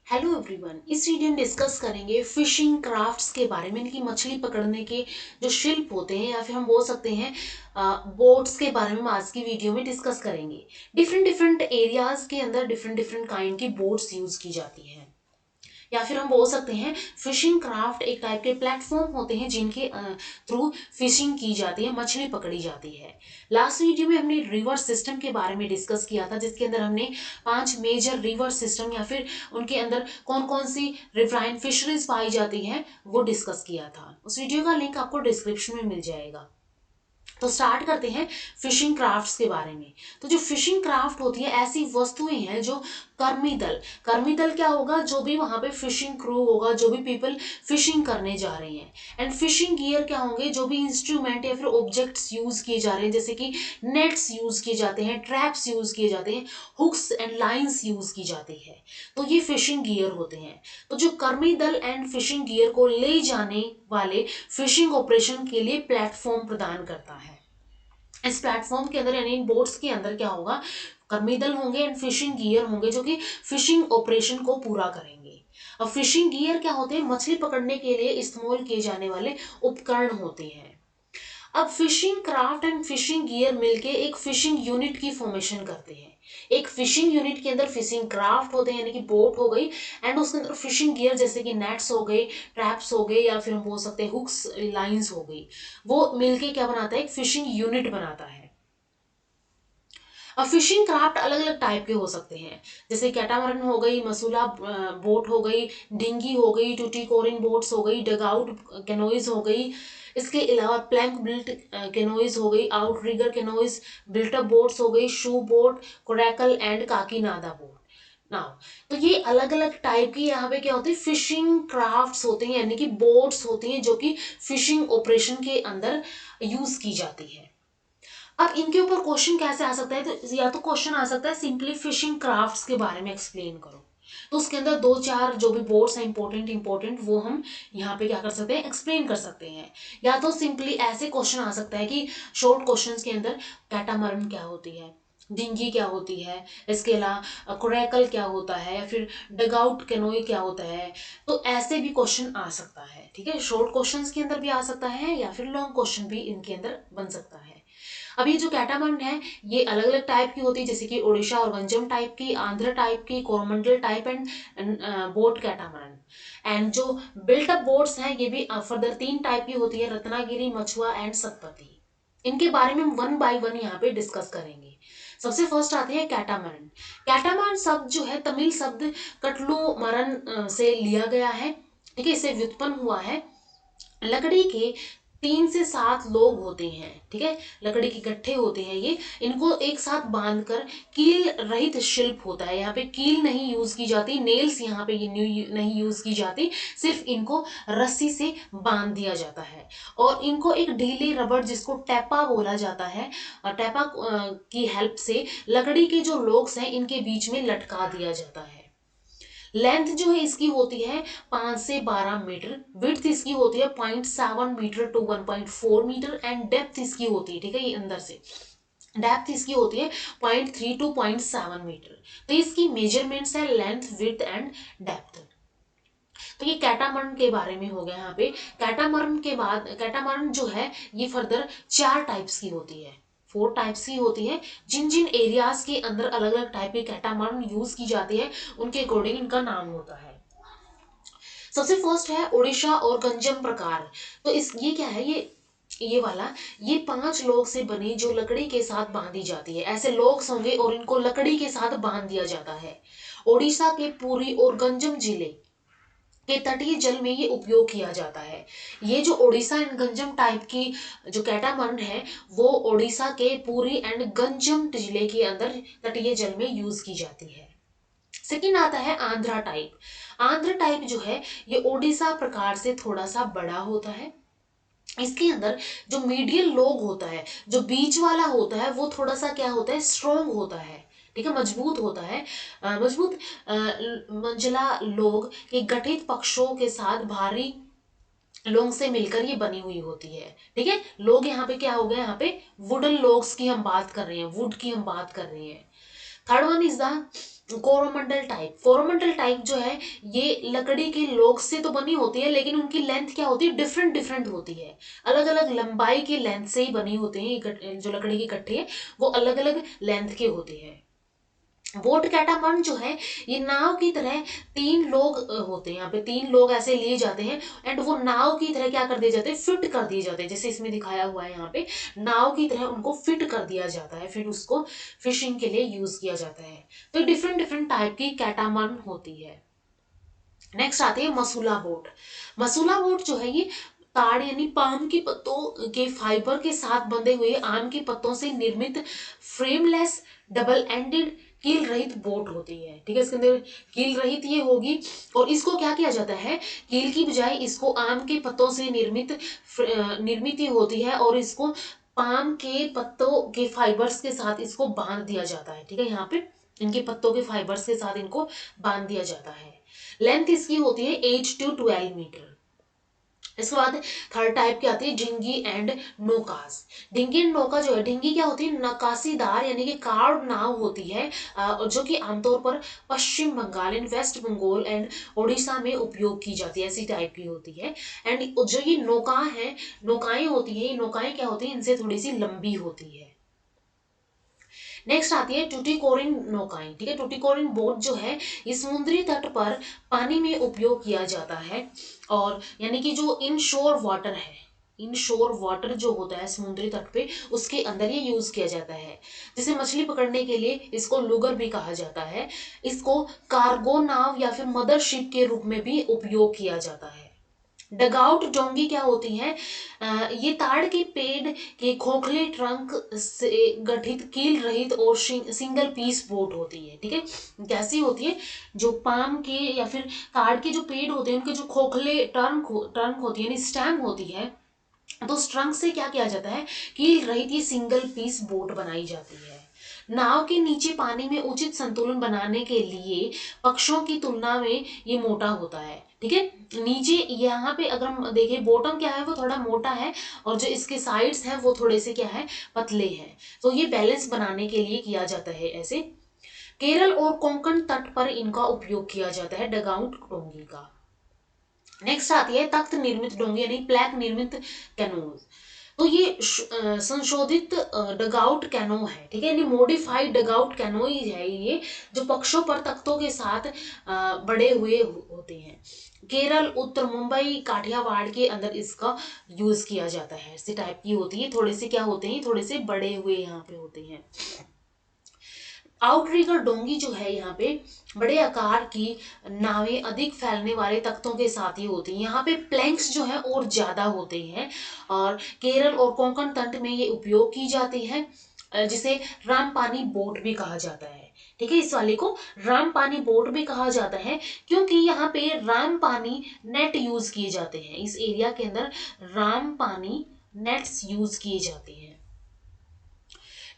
Hello everyone, इस video में discuss करेंगे फिशिंग क्राफ्ट्स के बारे में। इनकी मछली पकड़ने के जो शिल्प होते हैं या फिर हम बोल सकते हैं बोट्स के बारे में हम आज की वीडियो में डिस्कस करेंगे। डिफरेंट डिफरेंट एरियाज के अंदर डिफरेंट डिफरेंट काइंड की बोट्स यूज की जाती हैं, या फिर हम बोल सकते हैं फिशिंग क्राफ्ट एक टाइप के प्लेटफॉर्म होते हैं जिनके थ्रू फिशिंग की जाती है, मछली पकड़ी जाती है। लास्ट वीडियो में हमने रिवर सिस्टम के बारे में डिस्कस किया था, जिसके अंदर हमने 5 मेजर रिवर सिस्टम या फिर उनके अंदर कौन कौन सी रिवराइन फिशरीज पाई जाती हैं वो डिस्कस किया था। उस वीडियो का लिंक आपको डिस्क्रिप्शन में मिल जाएगा। तो स्टार्ट करते हैं फिशिंग क्राफ्ट्स के बारे में। तो जो फिशिंग क्राफ्ट होती है ऐसी वस्तुएं हैं जो कर्मी दल क्या होगा, जो भी वहां पे फिशिंग क्रू होगा, जो भी पीपल फिशिंग करने जा रहे हैं। एंड फिशिंग गियर क्या होंगे, जो भी इंस्ट्रूमेंट या फिर ऑब्जेक्ट्स यूज किए जा रहे हैं, जैसे कि नेट्स यूज किए जाते हैं, ट्रैप्स यूज किए जाते हैं, हुक्स एंड लाइंस यूज की जाती है। तो ये फिशिंग गियर होते हैं। तो जो कर्मी दल एंड फिशिंग गियर को ले जाने वाले फिशिंग ऑपरेशन के लिए प्लेटफॉर्म प्रदान करता है। इस प्लेटफॉर्म के अंदर यानी इन बोट्स के अंदर क्या होगा, कर्मी दल होंगे एंड फिशिंग गियर होंगे जो कि फिशिंग ऑपरेशन को पूरा करेंगे। अब फिशिंग गियर क्या होते हैं, मछली पकड़ने के लिए इस्तेमाल किए जाने वाले उपकरण होते हैं। अब fishing craft and fishing gear मिलके एक फिशिंग यूनिट की फॉर्मेशन करते हैं। एक फिशिंग यूनिट के अंदर फिशिंग क्राफ्ट होते हैं यानी कि बोट हो गई, एंड उसके अंदर फिशिंग गियर जैसे कि नेट्स हो गए, ट्रैप्स हो गए, या फिर हम बोल सकते हैं हुक्स लाइंस हो गई। वो मिलके क्या बनाता है, एक फिशिंग यूनिट बनाता है। अब फिशिंग क्राफ्ट अलग अलग टाइप के हो सकते हैं, जैसे कैटामरन हो गई, मसूला बोट हो गई, डिंगी हो गई, टूटीकोरिन बोट्स हो गई, डगआउट कैनोइज हो गई। इसके अलावा प्लैंक बिल्ट कैनोइज हो गई, outrigger canoes, built up boats हो गई, shoe boat, coracle and Kakinada boat. Now तो ये अलग अलग टाइप की यहाँ पे क्या होती है, फिशिंग क्राफ्ट्स होते हैं यानी कि बोट्स होती हैं जो कि फिशिंग ऑपरेशन के अंदर यूज की जाती है। अब इनके ऊपर क्वेश्चन कैसे आ सकता है, तो या तो क्वेश्चन आ सकता है सिंपली फिशिंग क्राफ्ट्स के बारे में एक्सप्लेन करो, तो उसके अंदर दो चार जो भी बोर्ड्स हैं इंपॉर्टेंट इंपॉर्टेंट वो हम यहाँ पे क्या कर सकते हैं, एक्सप्लेन कर सकते हैं। या तो सिंपली ऐसे क्वेश्चन आ सकता है कि शॉर्ट क्वेश्चंस के अंदर कैटामरन क्या होती है, डिंगी क्या होती है, इसके अलावा कोरैकल क्या होता है, या फिर डगआउट कैनोई क्या होता है। तो ऐसे भी क्वेश्चन आ सकता है, ठीक है। शॉर्ट क्वेश्चंस के अंदर भी आ सकता है या फिर लॉन्ग क्वेश्चन भी इनके अंदर बन सकता है। अब ये जो कैटामरन है ये अलग अलग टाइप की होती है, जैसे कि ओडिशा और गंजम टाइप की, आंध्र टाइप की, Coromandel type and boat catamaran. And जो बिल्ट अप बोट्स हैं ये भी फर्दर 3 टाइप की होती है, रत्नागिरी, मछुआ एंड सतपति। इनके बारे में हम वन बाय वन यहाँ पे डिस्कस करेंगे। सबसे फर्स्ट आते हैं कैटामरन। कैटामरन शब्द जो है तमिल शब्द कटलू मरन से लिया गया है, ठीक है, इससे व्युत्पन्न हुआ है। लकड़ी के 3 से 7 लोग होते हैं, ठीक है, लकड़ी के गट्ठे होते हैं ये, इनको एक साथ बांधकर कील रहित शिल्प होता है। यहाँ पे कील नहीं यूज की जाती, नेल्स यहाँ पे ये नहीं यूज की जाती, सिर्फ इनको रस्सी से बांध दिया जाता है। और इनको एक ढीले रबड़ जिसको टैपा बोला जाता है, टैपा की हेल्प से लकड़ी के जो लोग्स हैं इनके बीच में लटका दिया जाता है। लेंथ जो है इसकी होती है 5 से 12 मीटर, विड्थ इसकी होती है 0.7 metre to 1.4 metre, and depth इसकी होती है, ठीक है, ये अंदर से डेप्थ इसकी होती है 0.3 टू 0.7 मीटर। तो इसकी मेजरमेंट्स है लेंथ, विड्थ एंड डेप्थ। तो ये कैटामरन के बारे में हो गया। यहाँ पे कैटामरन के बाद कैटामरन जो है ये फर्दर 4 टाइप्स की होती है, 4 टाइप्स की होती है। जिन जिन एरियाज के अंदर अलग अलग टाइप के कैटामरन यूज की जाती है उनके अकॉर्डिंग इनका नाम होता है। सबसे फर्स्ट है ओडिशा और गंजम प्रकार। तो इस ये क्या है, ये वाला, ये 5 लोग से बनी जो लकड़ी के साथ बांधी जाती है। ऐसे लोग होंगे और इनको लकड़ी के साथ बांध दिया जाता है। ओडिशा के पुरी और गंजम जिले के तटीय जल में ये उपयोग किया जाता है। ये जो ओडिशा एंड गंजम टाइप की जो कैटामरन है वो ओडिशा के पुरी एंड गंजम जिले के अंदर तटीय जल में यूज की जाती है। सेकंड आता है आंध्रा टाइप। आंध्र टाइप जो है ये ओडिशा प्रकार से थोड़ा सा बड़ा होता है। इसके अंदर जो मीडियल लोग होता है, जो बीच वाला होता है, वो थोड़ा सा क्या होता है, स्ट्रोंग होता है, ठीक है, मजबूत होता है। मजबूत मंजिला लोग के गठित पक्षों के साथ भारी लोग से मिलकर ये बनी हुई होती है, ठीक है। लोग यहाँ पे क्या हो गए, यहाँ पे वुडन लोग्स की हम बात कर रहे हैं, वुड की हम बात कर रहे हैं। Third one is the Coromandel type जो है ये लकड़ी के लॉग से तो बनी होती है, लेकिन उनकी लेंथ क्या होती है, डिफरेंट डिफरेंट होती है। अलग अलग लंबाई के लेंथ से ही बनी होते हैं जो लकड़ी के कट्टे हैं वो अलग अलग लेंथ के होते हैं। बोट कैटामन जो है ये नाव की तरह तीन लोग होते हैं, यहाँ पे तीन लोग ऐसे लिए जाते हैं एंड वो नाव की तरह क्या कर दिए जाते हैं, फिट कर दिए जाते हैं, जैसे इसमें दिखाया हुआ है यहाँ पे नाव की तरह उनको फिट कर दिया जाता है, फिर उसको फिशिंग के लिए यूज किया जाता है। तो डिफरेंट डिफरेंट टाइप की कैटामन होती है। नेक्स्ट आती है मसूला बोट। मसूला बोट जो है ये ताड़ यानी पाम की पत्तों के फाइबर के साथ बंधे हुए आम के पत्तों से निर्मित फ्रेमलेस डबल एंडेड कील रहित बोट होती है। ठीक है, इसके अंदर कील रहित ये होगी और इसको क्या किया जाता है, कील की बजाय इसको आम के पत्तों से निर्मित ही होती है और इसको पाम के पत्तों के फाइबर्स के साथ इसको बांध दिया जाता है। ठीक है, यहाँ पे इनके पत्तों के फाइबर्स के साथ इनको बांध दिया जाता है। लेंथ इसकी होती है 8 to 12 मीटर। इसके बाद थर्ड टाइप की आती है ढिंगी एंड नौकास। ढिंगी एंड नौका जो है, ढिंगी क्या होती है, नक्कासीदार यानी कि कार्ड नाव होती है जो कि आमतौर पर Paschim Bengal and West Bengal and Orissa में उपयोग की जाती है, ऐसी टाइप की होती है। एंड जो ये नौका है, नौकाएं होती है, ये नौकाएं क्या होती है, इनसे थोड़ी सी लंबी होती है। नेक्स्ट आती है टूटीकोरिन नौकाएं। ठीक है, टूटीकोरिन बोट जो है ये समुद्री तट पर पानी में उपयोग किया जाता है और यानी कि जो इन शोर वाटर है, इन शोर वाटर जो होता है समुद्री तट पे उसके अंदर ये यूज किया जाता है। जैसे मछली पकड़ने के लिए इसको लुगर भी कहा जाता है। इसको कार्गो नाव या फिर मदरशिप के रूप में भी उपयोग किया जाता है। डगआउट डोंगी क्या होती है, ये ताड़ के पेड़ के खोखले ट्रंक से गठित कील रहित और सिंगल पीस बोट होती है। ठीक है, कैसी होती है, जो पाम के या फिर ताड़ के जो पेड़ होते हैं उनके जो खोखले ट्रंक होती है यानी स्टेम होती है, तो उस ट्रंक से क्या किया जाता है, कील रहित ये सिंगल पीस बोट बनाई जाती है। नाव के नीचे पानी में उचित संतुलन बनाने के लिए पक्षों की तुलना में ये मोटा होता है। ठीक है, नीचे यहाँ पे अगर हम देखें बॉटम क्या है वो थोड़ा मोटा है और जो इसके साइड्स हैं वो थोड़े से क्या है, पतले हैं। तो ये बैलेंस बनाने के लिए किया जाता है ऐसे। केरल और कोंकण तट पर इनका उपयोग किया जाता है डगआउट डोंगी का। नेक्स्ट आती है तख्त निर्मित डोंगी यानी प्लैक निर्मित कैनोज। तो ये संशोधित डगआउट कैनो है। ठीक है, यानी मॉडिफाइड डगआउट कैनो ही है ये, जो पक्षों पर तख्तों के साथ बड़े हुए होते हैं। केरल, उत्तर मुंबई, काठियावाड़ के अंदर इसका यूज किया जाता है। ऐसी टाइप की होती है, थोड़े से क्या होते हैं, थोड़े से बड़े हुए यहाँ पे होते हैं। आउटरिगर डोंगी जो है यहाँ पे बड़े आकार की नावें अधिक फैलने वाले तख्तों के साथ ही होती हैं। यहाँ पे प्लैंक्स जो है और ज्यादा होते हैं और केरल और कोंकण तट में ये उपयोग की जाती है, जिसे रामपानी बोट भी कहा जाता है। ठीक है, इस वाले को रामपानी बोट भी कहा जाता है क्योंकि यहाँ पे रामपानी नेट यूज किए जाते हैं। इस एरिया के अंदर रामपानी नेट्स यूज किए जाते हैं।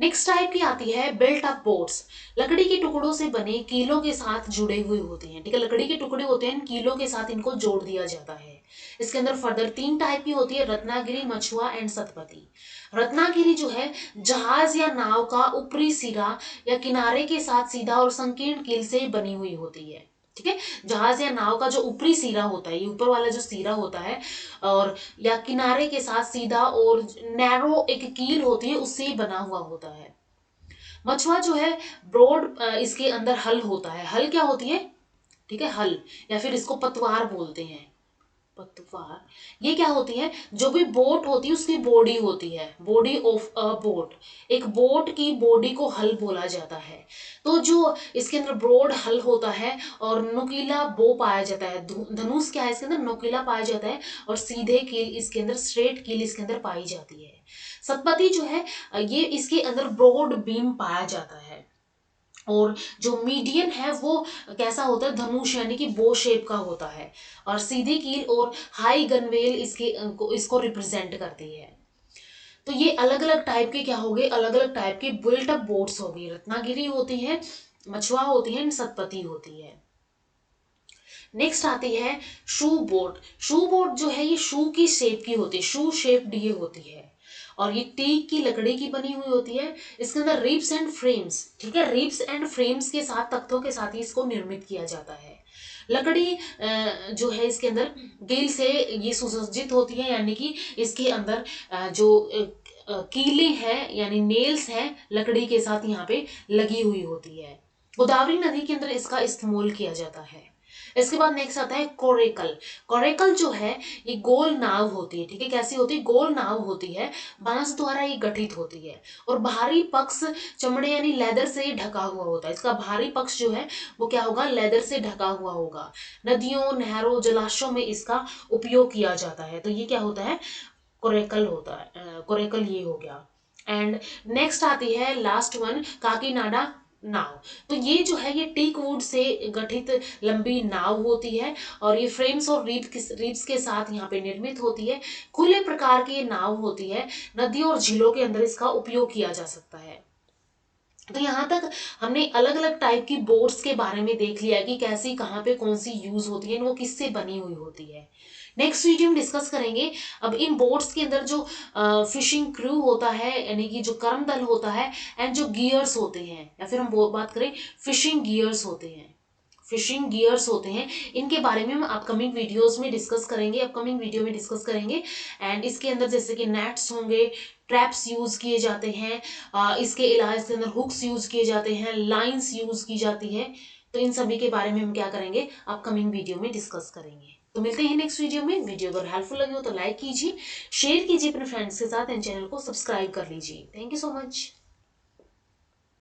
नेक्स्ट टाइप की आती है बिल्ट अप बोट्स। लकड़ी के टुकड़ों से बने कीलों के साथ जुड़े हुए होते हैं। ठीक है, लकड़ी के टुकड़े होते हैं, कीलों के साथ इनको जोड़ दिया जाता है। इसके अंदर फर्दर 3 टाइप की होती है, रत्नागिरी, मछुआ एंड सतपति। रत्नागिरी जो है जहाज या नाव का ऊपरी सिरा या किनारे के साथ सीधा और संकीर्ण कील से बनी हुई होती है। ठीक है, जहाज या नाव का जो ऊपरी सिरा होता है, ये ऊपर वाला जो सिरा होता है और या किनारे के साथ सीधा और नैरो एक कील होती है उससे ही बना हुआ होता है। मछुआ जो है ब्रॉड, इसके अंदर हल होता है। हल क्या होती है, ठीक है, हल या फिर इसको पतवार बोलते हैं, पतवार। ये क्या होती है, जो भी बोट होती है उसकी बॉडी होती है, बॉडी ऑफ अ बोट। एक बोट की बॉडी को हल बोला जाता है। तो जो इसके अंदर ब्रॉड हल होता है और नुकीला बो पाया जाता है, धनुष क्या है इसके अंदर, नुकीला पाया जाता है और सीधे कील इसके अंदर, स्ट्रेट कील इसके अंदर पाई जाती है। सतपति जो है ये इसके अंदर ब्रॉड बीम पाया जाता है और जो मीडियन है वो कैसा होता है, धनुष यानी कि बो शेप का होता है और सीधी कील और हाई गनवेल इसको रिप्रेजेंट करती है। तो ये अलग अलग टाइप के क्या हो गए, अलग अलग टाइप के बिल्ट अप बोट्स हो गई। रत्नागिरी होती है, मछुआ होती है, सतपति होती है। नेक्स्ट आती है शू बोट। शू बोट जो है ये शू की शेप की होती है, शू शेप्ड ये होती है और ये टीक की लकड़ी की बनी हुई होती है। इसके अंदर रिब्स एंड फ्रेम्स, ठीक है, रिब्स एंड फ्रेम्स के साथ, तख्तों के साथ ही इसको निर्मित किया जाता है। लकड़ी जो है इसके अंदर गिल से ये सुसज्जित होती है, यानी कि इसके अंदर जो कीले हैं यानी नेल्स हैं लकड़ी के साथ यहाँ पे लगी हुई होती है। गोदावरी नदी के अंदर इसका इस्तेमाल किया जाता है। इसके बाद नेक्स्ट आता है कोरेकल। कोरेकल जो है ये गोल नाव होती है, ठीक है, कैसी होती है, गोल नाव होती है, बांस द्वारा ये गठित होती है और बाहरी पक्ष चमड़े यानी लेदर से ढका हुआ होता है। इसका बाहरी पक्ष जो है वो क्या होगा, लेदर से ढका हुआ होगा। नदियों, नहरों, जलाशयों में इसका उपयोग किया जाता है। तो ये क्या होता है, कोरेकल होता है, कोरेकल ये हो गया। एंड नेक्स्ट आती है लास्ट वन, काकीनाडा नाव। तो ये जो है ये टीक वुड से गठित लंबी नाव होती है और ये फ्रेम्स और रीब्स के साथ यहाँ पे निर्मित होती है। खुले प्रकार की ये नाव होती है, नदियों और झीलों के अंदर इसका उपयोग किया जा सकता है। तो यहाँ तक हमने अलग अलग टाइप की बोट्स के बारे में देख लिया कि कैसी, कहाँ पे कौन सी यूज होती है, वो किससे बनी हुई होती है। नेक्स्ट वीडियो में डिस्कस करेंगे अब इन बोट्स के अंदर जो फिशिंग क्रू होता है यानी कि जो कर्म दल होता है, एंड जो गियर्स होते हैं, या फिर हम बात करें फिशिंग गियर्स होते हैं, फिशिंग गियर्स होते हैं, इनके बारे में हम अपकमिंग वीडियोस में डिस्कस करेंगे, अपकमिंग वीडियो में डिस्कस करेंगे। एंड इसके अंदर जैसे कि नेट्स होंगे, ट्रैप्स यूज किए जाते हैं, इसके अलावा इसके अंदर हुक्स यूज किए जाते हैं, लाइंस यूज की जाती है। तो इन सभी के बारे में हम क्या करेंगे, अपकमिंग वीडियो में डिस्कस करेंगे। तो मिलते हैं नेक्स्ट वीडियो में। वीडियो अगर हेल्पफुल लगे हो तो लाइक कीजिए, शेयर कीजिए अपने फ्रेंड्स के साथ, एंड चैनल को सब्सक्राइब कर लीजिए। Thank you so much.